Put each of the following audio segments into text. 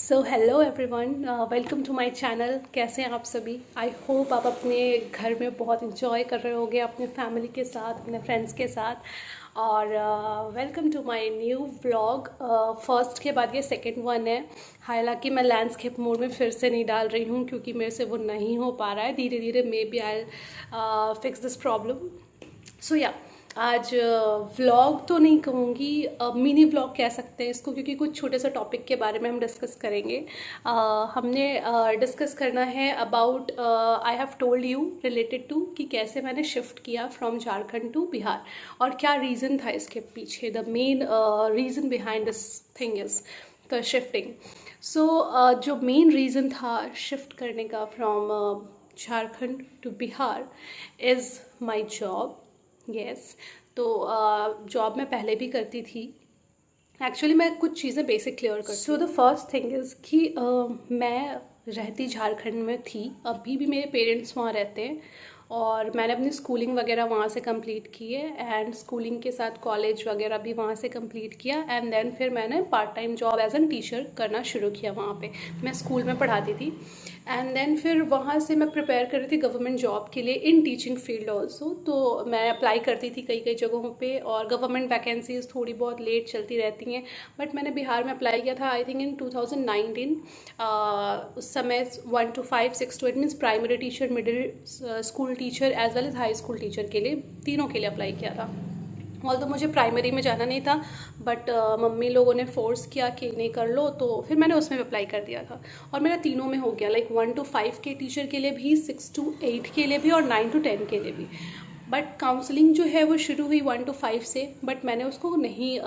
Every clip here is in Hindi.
So hello everyone, welcome to my channel. कैसे हैं आप सभी? आई होप आप अपने घर में बहुत इंजॉय कर रहे होगे अपने फैमिली के साथ, अपने फ्रेंड्स के साथ। और welcome to my new vlog. First के बाद ये सेकंड वन है। हालांकि मैं लैंडस्केप मोड में फिर से नहीं डाल रही हूँ क्योंकि मेरे से वो नहीं हो पा रहा है। धीरे धीरे may be I fix this problem. So या आज व्लॉग तो नहीं कहूँगी, मिनी व्लॉग कह सकते हैं इसको, क्योंकि कुछ छोटे से टॉपिक के बारे में हम डिस्कस करेंगे। हमने डिस्कस करना है about, I have told you related to कि कैसे मैंने शिफ्ट किया फ्रॉम झारखंड टू बिहार और क्या रीज़न था इसके पीछे। The main reason behind this thing is the shifting. So जो मेन रीज़न था शिफ्ट करने का from Jharkhand to Bihar is my job. Yes. तो जॉब मैं पहले भी करती थी। एक्चुअली मैं कुछ चीज़ें बेसिक क्लियर करती हूँ। So the first thing is कि मैं रहती झारखंड में थी, अभी भी मेरे पेरेंट्स वहाँ रहते हैं और मैंने अपनी स्कूलिंग वगैरह वहाँ से कंप्लीट की है एंड स्कूलिंग के साथ कॉलेज वगैरह भी वहाँ से कंप्लीट किया एंड देन फिर मैंने part time job as an teacher करना शुरू किया। वहाँ पे मैं स्कूल में पढ़ाती थी एंड देन फिर वहाँ से मैं प्रिपेयर कर रही थी गवर्नमेंट जॉब के लिए इन टीचिंग फील्ड ऑल्सो। तो मैं अप्लाई करती थी कई कई जगहों पे और गवर्नमेंट वैकेंसीज थोड़ी बहुत लेट चलती रहती हैं, बट मैंने बिहार में अप्लाई किया था आई थिंक इन 2019। उस समय 1 to 5, 6 to 8 means primary teacher, middle school teacher as well as high school teacher के लिए, तीनों के लिए अप्लाई किया था। ऑल तो मुझे प्राइमरी में जाना नहीं था, बट मम्मी लोगों ने फोर्स किया कि नहीं कर लो, तो फिर मैंने उसमें अप्लाई कर दिया था और मेरा तीनों में हो गया। लाइक 1 to 5 के टीचर के लिए भी, 6 to 8 के लिए भी और 9 to 10 के लिए भी। बट काउंसलिंग जो है वो शुरू हुई 1 to 5 से, बट मैंने उसको नहीं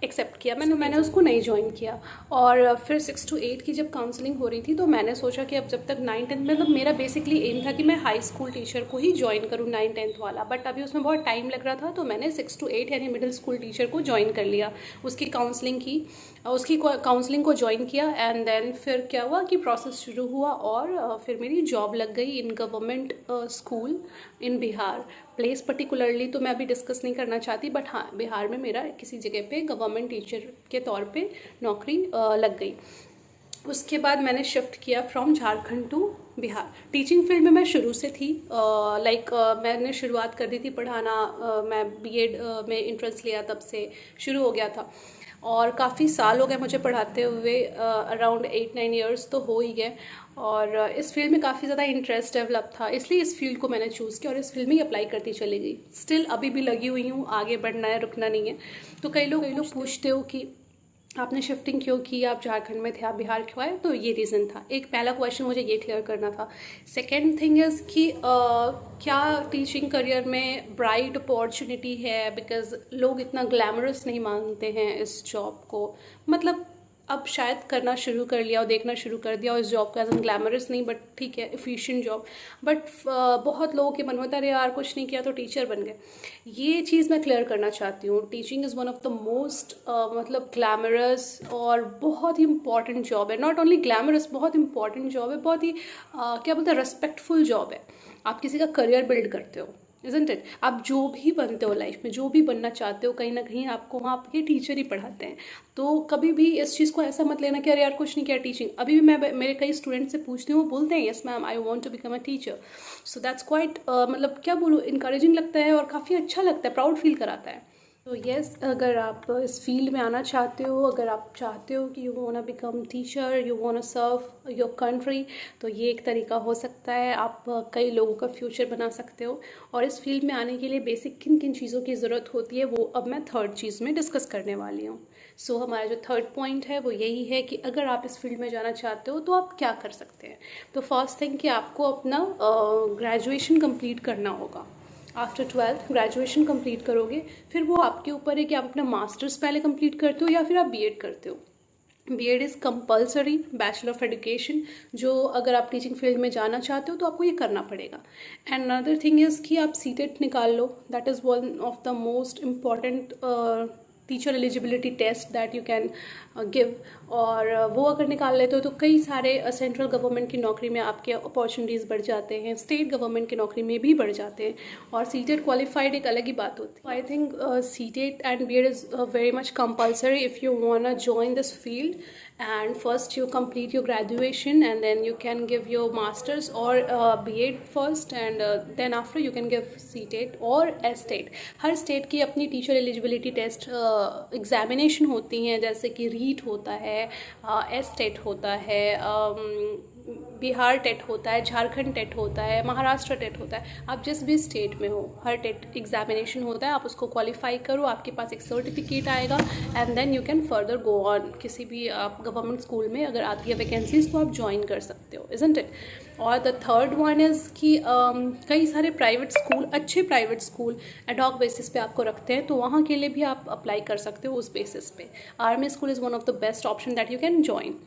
एक्सेप्ट किया, मैंने उसको नहीं ज्वाइन किया। और फिर 6 to 8 की जब काउंसलिंग हो रही थी तो मैंने सोचा कि अब जब तक 9-10, मतलब मेरा बेसिकली एम था कि मैं हाई स्कूल टीचर को ही ज्वाइन करूँ 9-10 वाला, बट अभी उसमें बहुत टाइम लग रहा था तो मैंने 6 to 8 यानी मिडिल स्कूल टीचर को ज्वाइन कर लिया। उसकी काउंसलिंग की, उसकी काउंसलिंग को ज्वाइन किया एंड देन फिर क्या हुआ कि प्रोसेस शुरू हुआ और फिर मेरी जॉब लग गई in government school in Bihar. Place particularly तो मैं अभी डिस्कस नहीं करना चाहती, बट हाँ, बिहार में मेरा किसी जगह पे गवर्नमेंट टीचर के तौर पे नौकरी लग गई। उसके बाद मैंने शिफ्ट किया from Jharkhand to Bihar. Teaching field में मैं शुरू से थी, मैंने शुरुआत कर दी थी पढ़ाना। मैं बीएड में इंट्रेंस लिया तब से शुरू हो गया था और काफ़ी साल हो गए मुझे पढ़ाते हुए, अराउंड 8-9 ईयर्स तो हो ही गए। और इस फील्ड में काफ़ी ज़्यादा इंटरेस्ट डेवलप था, इसलिए इस फील्ड को मैंने चूज़ किया और इस फील्ड में ही अप्लाई करती चली गई। स्टिल अभी भी लगी हुई हूँ, आगे बढ़ना है, रुकना नहीं है। तो कई लोग पूछते हो कि आपने शिफ्टिंग क्यों की, आप झारखंड में थे, आप बिहार क्यों आए? तो ये रीज़न था। एक पहला क्वेश्चन मुझे ये क्लियर करना था। सेकेंड थिंग इज़ कि क्या टीचिंग करियर में ब्राइट अपॉर्चुनिटी है, बिकॉज लोग इतना ग्लैमरस नहीं मानते हैं इस जॉब को। मतलब अब शायद करना शुरू कर लिया और देखना शुरू कर दिया और इस जॉब का एज एन ग्लैमरस नहीं, बट ठीक है, एफिशिएंट जॉब। बट बहुत लोगों के मन में, अरे यार कुछ नहीं किया तो टीचर बन गए। ये चीज़ मैं क्लियर करना चाहती हूँ। Teaching is one of the most मतलब ग्लैमरस और बहुत ही इंपॉर्टेंट जॉब है। नॉट ओनली ग्लैमरस, बहुत इंपॉर्टेंट जॉब है, बहुत ही क्या बोलते हैं, रेस्पेक्टफुल जॉब है। आप किसी का करियर बिल्ड करते हो, इज़न्ट इट? आप जो भी बनते हो लाइफ में, जो भी बनना चाहते हो, कहीं ना कहीं आपको वहाँ आपके टीचर ही पढ़ाते हैं। तो कभी भी इस चीज़ को ऐसा मत लेना कि अरे यार कुछ नहीं किया टीचिंग। अभी भी मैं मेरे कई स्टूडेंट से पूछती हूँ, वो बोलते हैं yes ma'am, I want to become a teacher. So that's quite मतलब क्या बोलूँ, इनकरेजिंग लगता है और काफ़ी अच्छा लगता है, प्राउड फील कराता है। तो येस, अगर आप इस फील्ड में आना चाहते हो, अगर आप चाहते हो कि you want become teacher, you want serve your country, तो ये एक तरीका हो सकता है। आप कई लोगों का फ्यूचर बना सकते हो। और इस फील्ड में आने के लिए बेसिक किन किन चीज़ों की ज़रूरत होती है वो अब मैं थर्ड चीज़ में डिस्कस करने वाली हूँ। सो हमारा जो थर्ड पॉइंट है वो यही है कि अगर आप इस फील्ड में जाना चाहते हो तो आप क्या कर सकते हैं। तो फर्स्ट थिंग कि आपको अपना ग्रेजुएशन कंप्लीट करना होगा। आफ्टर 12th ग्रेजुएशन कंप्लीट करोगे, फिर वो आपके ऊपर है कि आप अपना मास्टर्स पहले कंप्लीट करते हो या फिर आप बीएड करते हो। BEd is compulsory, bachelor of education, जो अगर आप टीचिंग फील्ड में जाना चाहते हो तो आपको ये करना पड़ेगा। एंड अनदर थिंग इज़ कि आप सीटेट निकाल लो। That is one of the most important teacher eligibility test that you can give. और वो अगर निकाल लेते हो तो कई सारे सेंट्रल गवर्नमेंट की नौकरी में आपके अपॉर्चुनिटीज़ बढ़ जाते हैं, स्टेट गवर्नमेंट की नौकरी में भी बढ़ जाते हैं। और सीटेट क्वालिफाइड एक अलग ही बात होती है। I think CTET and BEd is very much compulsory if you want to join this field. and first you complete your graduation and then you can give your masters or B.Ed first, and then after you can give C.Tet or S.Tet. Her state की अपनी टीचर एलिजिबिलिटी टेस्ट एग्जामिनेशन होती हैं, जैसे कि रीट होता है, S.Tet होता है, बिहार टेट होता है, झारखंड टेट होता है, महाराष्ट्र टेट होता है। आप जिस भी स्टेट में हो हर टेट एग्जामिनेशन होता है, आप उसको क्वालिफाई करो, आपके पास एक सर्टिफिकेट आएगा and then you can further go on. किसी भी आप गवर्नमेंट स्कूल में अगर आती है वैकेंसीज तो आप ज्वाइन कर सकते हो, इजंट इट। और द थर्ड वन इज़ कि कई सारे प्राइवेट स्कूल, अच्छे प्राइवेट स्कूल एडॉक बेसिस पे आपको रखते हैं, तो वहाँ के लिए भी आप अप्लाई कर सकते हो उस बेसिस पे। Army school is one of the best option that you can join.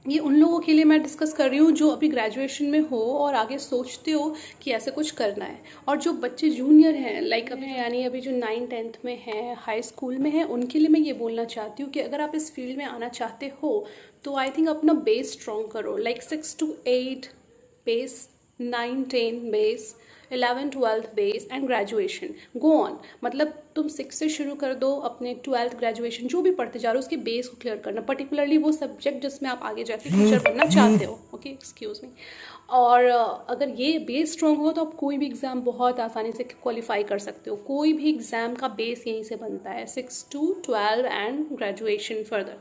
ये उन लोगों के लिए मैं डिस्कस कर रही हूँ जो अभी ग्रेजुएशन में हो और आगे सोचते हो कि ऐसे कुछ करना है, और जो बच्चे जूनियर हैं लाइक अभी यानी अभी जो 9th-10th में हैं, हाई स्कूल में हैं, उनके लिए मैं ये बोलना चाहती हूँ कि अगर आप इस फील्ड में आना चाहते हो तो आई थिंक अपना बेस स्ट्रॉन्ग करो, like 6 to 8 base, 9-10 base, 11-12 base and graduation go on. मतलब तुम 6 से शुरू कर दो, अपने 12th ग्रेजुएशन जो भी पढ़ते जा रहे हो उसके बेस को क्लियर करना, पर्टिकुलरली वो सब्जेक्ट जिसमें आप आगे जाके टीचर बनना चाहते हो, ओके, एक्सक्यूज मी। और अगर ये बेस स्ट्रॉन्ग हो तो आप कोई भी एग्ज़ाम बहुत आसानी से क्वालिफाई कर सकते हो। कोई भी एग्ज़ाम का बेस यहीं से बनता है, 6 to 12 एंड ग्रेजुएशन फर्दर।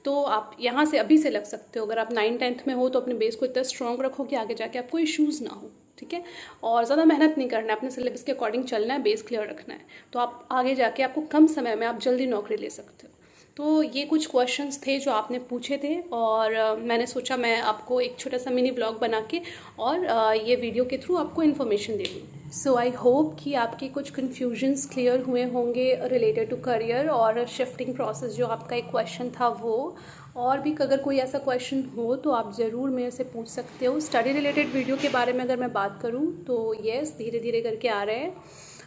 तो आप यहाँ से अभी से लग सकते हो। अगर आप 9-10th में हो तो अपने बेस को इतना स्ट्रॉन्ग रखो कि आगे जाके आपको इश्यूज़ ना हो, ठीक है। और ज़्यादा मेहनत नहीं करना है, अपने सिलेबस के अकॉर्डिंग चलना है, बेस क्लियर रखना है, तो आप आगे जाके आपको कम समय में आप जल्दी नौकरी ले सकते हो। तो ये कुछ क्वेश्चंस थे जो आपने पूछे थे, और मैंने सोचा मैं आपको एक छोटा सा मिनी व्लॉग बना के और ये वीडियो के थ्रू आपको इन्फॉर्मेशन दे दूँ। सो आई होप कि आपके कुछ कन्फ्यूजन्स क्लियर हुए होंगे रिलेटेड टू करियर और शिफ्टिंग प्रोसेस, जो आपका एक क्वेश्चन था वो। और भी अगर कोई ऐसा क्वेश्चन हो तो आप ज़रूर मेरे से पूछ सकते हो। स्टडी रिलेटेड वीडियो के बारे में अगर मैं बात करूँ तो येस, धीरे धीरे करके आ रहे हैं।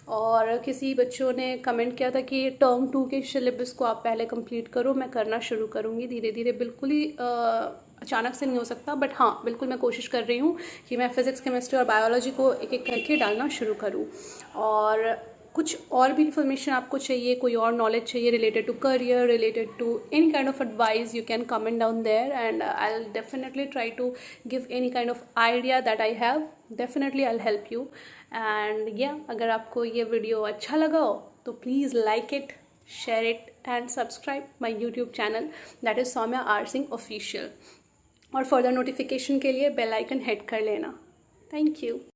और किसी बच्चों ने कमेंट किया था कि टर्म 2 के सिलेबस को आप पहले कंप्लीट करो, मैं करना शुरू करूँगी धीरे धीरे। बिल्कुल ही अचानक से नहीं हो सकता, बट हाँ बिल्कुल मैं कोशिश कर रही हूँ कि मैं फिज़िक्स, केमिस्ट्री और बायोलॉजी को एक एक करके डालना शुरू करूँ। और कुछ और भी इन्फॉर्मेशन आपको चाहिए, कोई और नॉलेज चाहिए related to career, related to any kind of advice, you can comment down there and I will definitely try to give any kind of idea that I have. Definitely I will help you. And या अगर आपको ये वीडियो अच्छा लगा हो तो please like it, share it and subscribe my YouTube channel, that is Saumya R Singh official. और फर्दर नोटिफिकेशन के लिए बेल आइकन हिट कर लेना। Thank you.